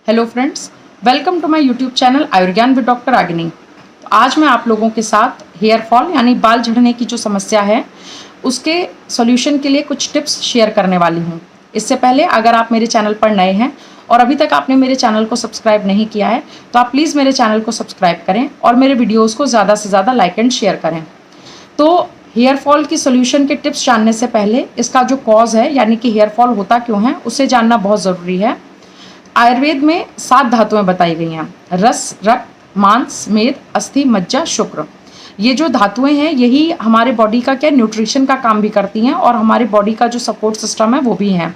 Hello friends, welcome to my YouTube channel Ayurgyan with doctor Ragini. तो आज मैं आप लोगों के साथ हेयर फॉल यानी बाल झड़ने की जो समस्या है उसके सॉल्यूशन के लिए कुछ टिप्स शेयर करने वाली हूँ। इससे पहले अगर आप मेरे चैनल पर नए हैं और अभी तक आपने मेरे चैनल को सब्सक्राइब नहीं किया है तो आप प्लीज़ मेरे चैनल को सब्सक्राइब करें और मेरे वीडियोज़ को ज़्यादा से ज़्यादा लाइक एंड शेयर करें। तो हेयर फॉल की सॉल्यूशन के टिप्स जानने से पहले इसका जो कॉज है यानी कि हेयर फॉल होता क्यों है उसे जानना बहुत ज़रूरी है। आयुर्वेद में 7 धातुएं बताई गई हैं: रस, रक्त, मांस, मेद, अस्थि, मज्जा, शुक्र। ये जो धातुएं हैं यही हमारे बॉडी का न्यूट्रिशन का काम भी करती हैं और हमारे बॉडी का जो सपोर्ट सिस्टम है वो भी है।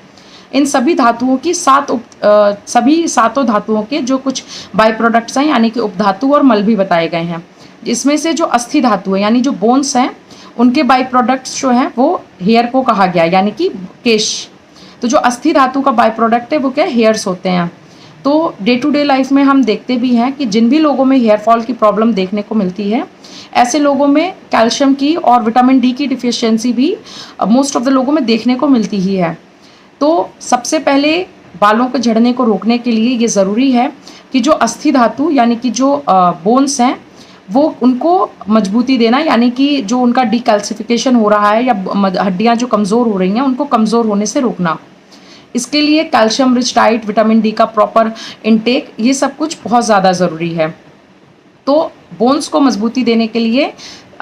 इन सभी धातुओं की सभी सातों धातुओं के जो कुछ बाई प्रोडक्ट्स हैं यानी कि उपधातु और मल भी बताए गए हैं। इसमें से जो अस्थि धातु है यानी जो बोन्स हैं उनके बाई प्रोडक्ट्स जो हैं वो हेयर को कहा गया यानी कि केश। तो जो अस्थि धातु का बाय प्रोडक्ट है वो क्या हेयर्स होते हैं। तो डे टू डे लाइफ में हम देखते भी हैं कि जिन भी लोगों में हेयर फॉल की प्रॉब्लम देखने को मिलती है ऐसे लोगों में कैल्शियम की और विटामिन डी की डिफिशियंसी भी मोस्ट ऑफ द लोगों में देखने को मिलती ही है। तो सबसे पहले बालों को झड़ने को रोकने के लिए ये ज़रूरी है कि जो अस्थि धातु यानी कि जो बोन्स हैं वो उनको मजबूती देना यानी कि जो उनका डिकैल्सिफिकेशन हो रहा है या हड्डियां जो कमज़ोर हो रही हैं उनको कमज़ोर होने से रोकना। इसके लिए calcium rich diet, vitamin D का प्रॉपर इनटेक, ये सब कुछ बहुत ज़्यादा ज़रूरी है। तो बोन्स को मजबूती देने के लिए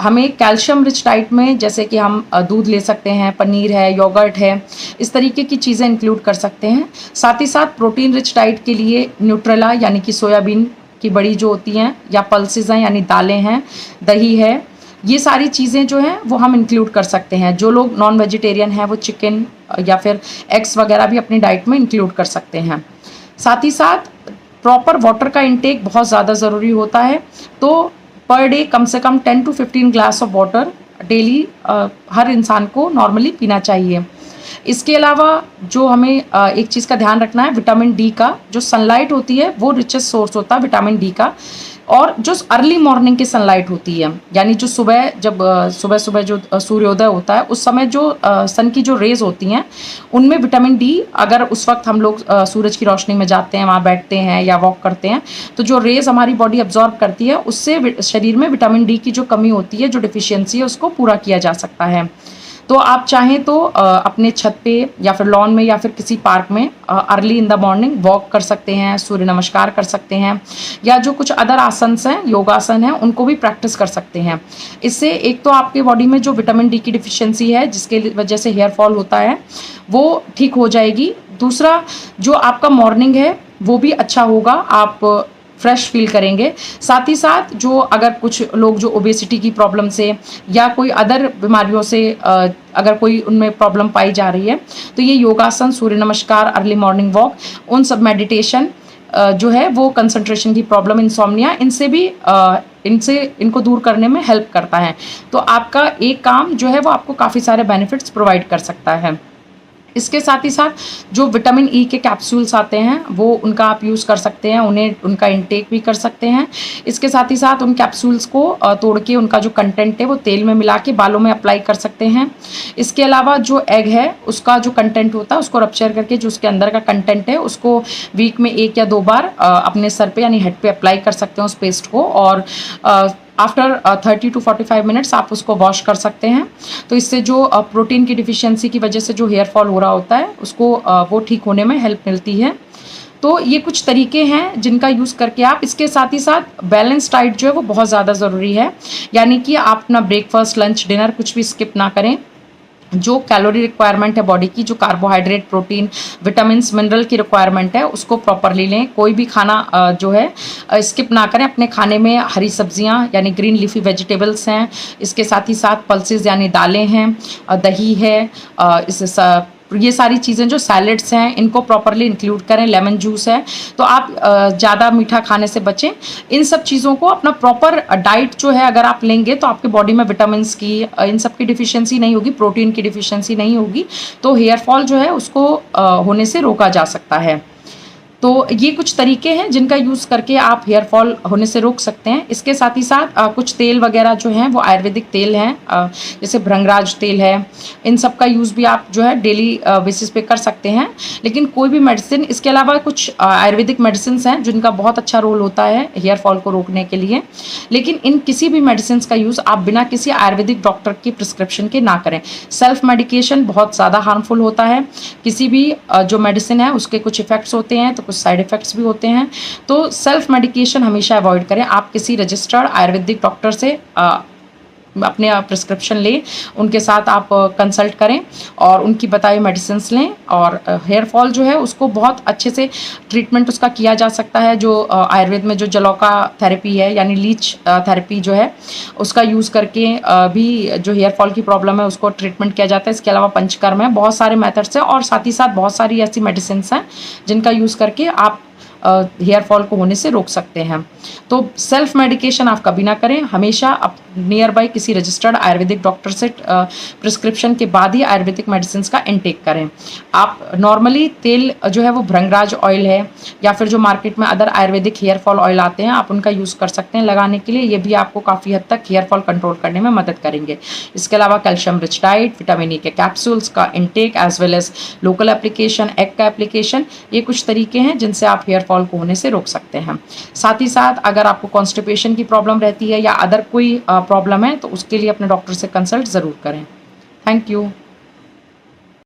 हमें कैल्शियम रिच डाइट में जैसे कि हम दूध ले सकते हैं, पनीर है, योगर्ट है, इस तरीके की चीज़ें इंक्लूड कर सकते हैं। साथ ही साथ प्रोटीन रिच डाइट के लिए न्यूट्रेला यानी कि सोयाबीन की बड़ी जो होती हैं या पल्सेस हैं यानी दालें हैं, दही है, ये सारी चीज़ें जो हैं वो हम इंक्लूड कर सकते हैं। जो लोग नॉन वेजिटेरियन हैं वो चिकन या फिर एग्स वगैरह भी अपनी डाइट में इंक्लूड कर सकते हैं। साथ ही साथ प्रॉपर वाटर का इंटेक बहुत ज़्यादा ज़रूरी होता है। तो पर डे कम से कम 10 to 15 glass of water daily हर इंसान को नॉर्मली पीना चाहिए। इसके अलावा जो हमें एक चीज़ का ध्यान रखना है, विटामिन डी का जो सनलाइट होती है वो रिचेस्ट सोर्स होता है विटामिन डी का। और जो अर्ली मॉर्निंग की सनलाइट होती है यानी जो सुबह जब सुबह जो सूर्योदय होता है उस समय जो सन की जो रेज होती हैं उनमें विटामिन डी, अगर उस वक्त हम लोग सूरज की रोशनी में जाते हैं, वहाँ बैठते हैं या वॉक करते हैं तो जो रेज हमारी बॉडी अब्जॉर्ब करती है उससे शरीर में विटामिन डी की जो कमी होती है, जो डिफिशियंसी है, उसको पूरा किया जा सकता है। तो आप चाहें तो अपने छत पे या फिर लॉन में या फिर किसी पार्क में early in the morning walk कर सकते हैं, सूर्य नमस्कार कर सकते हैं या जो कुछ अदर आसन हैं, योगासन हैं, उनको भी प्रैक्टिस कर सकते हैं। इससे एक तो आपके बॉडी में जो विटामिन डी की डिफिशियंसी है जिसके वजह से हेयर फॉल होता है वो ठीक हो जाएगी। दूसरा, जो आपका मॉर्निंग है वो भी अच्छा होगा, आप फ्रेश फील करेंगे। साथ ही साथ जो अगर कुछ लोग जो ओबेसिटी की प्रॉब्लम से या कोई अदर बीमारियों से अगर कोई उनमें प्रॉब्लम पाई जा रही है तो ये योगासन, सूर्य नमस्कार, अर्ली मॉर्निंग वॉक, उन सब मेडिटेशन जो है वो कंसंट्रेशन की प्रॉब्लम, इंसोम्निया, इनसे भी इनको दूर करने में हेल्प करता है। तो आपका एक काम जो है वो आपको काफ़ी सारे बेनिफिट्स प्रोवाइड कर सकता है। इसके साथ ही साथ जो विटामिन ई के कैप्सूल्स आते हैं वो उनका आप यूज़ कर सकते हैं, उनका इंटेक भी कर सकते हैं। इसके साथ ही साथ उन कैप्सूल्स को तोड़ के उनका जो कंटेंट है वो तेल में मिला के बालों में अप्लाई कर सकते हैं। इसके अलावा जो एग है उसका जो कंटेंट होता है उसको रप्चर करके जो उसके अंदर का कंटेंट है उसको वीक में 1 या 2 बार अपने सर पे यानी हेड पे अप्लाई कर सकते हैं उस पेस्ट को, और आफ्टर 30 to 45 मिनट्स आप उसको वॉश कर सकते हैं। तो इससे जो प्रोटीन की डिफिशियंसी की वजह से जो हेयर फॉल हो रहा होता है उसको वो ठीक होने में हेल्प मिलती है। तो ये कुछ तरीके हैं जिनका यूज़ करके आप, इसके साथ ही साथ बैलेंस डाइट जो है वो बहुत ज़्यादा ज़रूरी है, यानी कि आप अपना ब्रेकफास्ट, लंच, डिनर कुछ भी स्किप ना करें। जो कैलोरी रिक्वायरमेंट है बॉडी की, जो कार्बोहाइड्रेट, प्रोटीन, विटामिन्स, मिनरल की रिक्वायरमेंट है उसको प्रॉपरली लें। कोई भी खाना जो है स्किप ना करें। अपने खाने में हरी सब्जियां यानी ग्रीन लीफी वेजिटेबल्स हैं, इसके साथ ही साथ पल्सेस यानी दालें हैं, दही है, ये सारी चीज़ें जो सैलेड्स हैं इनको प्रॉपरली इंक्लूड करें, लेमन जूस है। तो आप ज़्यादा मीठा खाने से बचें। इन सब चीज़ों को अपना प्रॉपर डाइट जो है अगर आप लेंगे तो आपके बॉडी में विटामिन्स की इन सब की डिफिशियंसी नहीं होगी, प्रोटीन की डिफिशियंसी नहीं होगी, तो हेयर फॉल जो है उसको होने से रोका जा सकता है। तो ये कुछ तरीके हैं जिनका यूज़ करके आप हेयर फॉल होने से रोक सकते हैं। इसके साथ ही साथ कुछ तेल वगैरह जो हैं वो आयुर्वेदिक तेल हैं, जैसे भृंगराज तेल है, इन सब का यूज़ भी आप जो है डेली बेसिस पे कर सकते हैं। लेकिन कोई भी मेडिसिन, इसके अलावा कुछ आयुर्वेदिक मेडिसिन हैं जिनका बहुत अच्छा रोल होता है हेयर फॉल को रोकने के लिए। लेकिन इन किसी भी मेडिसिन का यूज़ आप बिना किसी आयुर्वेदिक डॉक्टर की प्रिस्क्रिप्शन के ना करें। सेल्फ मेडिकेशन बहुत ज़्यादा हार्मफुल होता है। किसी भी जो मेडिसिन है उसके कुछ इफ़ेक्ट्स होते हैं तो कुछ साइड इफ़ेक्ट्स भी होते हैं। तो सेल्फ मेडिकेशन हमेशा अवॉइड करें। आप किसी रजिस्टर्ड आयुर्वेदिक डॉक्टर से अपने प्रिस्क्रिप्शन लें, उनके साथ आप कंसल्ट करें और उनकी बताई मेडिसिन्स लें। और हेयर फॉल जो है उसको बहुत अच्छे से ट्रीटमेंट उसका किया जा सकता है। जो आयुर्वेद में जो जलौका थेरेपी है यानी लीच थेरेपी जो है उसका यूज़ करके भी जो हेयर फॉल की प्रॉब्लम है उसको ट्रीटमेंट किया जाता है। इसके अलावा पंचकर्म है, बहुत सारे मेथड्स हैं और साथ ही साथ बहुत सारी ऐसी मेडिसिन्स हैं जिनका यूज़ करके आप हेयर फॉल को होने से रोक सकते हैं। तो सेल्फ मेडिकेशन आप कभी ना करें, हमेशा आप नियर बाय किसी रजिस्टर्ड आयुर्वेदिक डॉक्टर से प्रिस्क्रिप्शन के बाद ही आयुर्वेदिक मेडिसिन का इनटेक करें। आप नॉर्मली तेल जो है वो भृंगराज ऑयल है या फिर जो मार्केट में other ayurvedic hair fall oil आते हैं आप उनका यूज़ कर सकते हैं लगाने के लिए। ये भी आपको काफ़ी हद तक हेयर फॉल कंट्रोल करने में मदद करेंगे। इसके अलावा calcium rich diet, vitamin E के कैप्सूल्स का intake as well as local application, egg का एप्लीकेशन, ये कुछ तरीके हैं जिनसे आप हेयर फॉल को होने से रोक सकते हैं। साथ ही साथ अगर आपको कॉन्स्टिपेशन की प्रॉब्लम रहती है या अदर कोई प्रॉब्लम है तो उसके लिए अपने डॉक्टर से कंसल्ट ज़रूर करें। Thank you.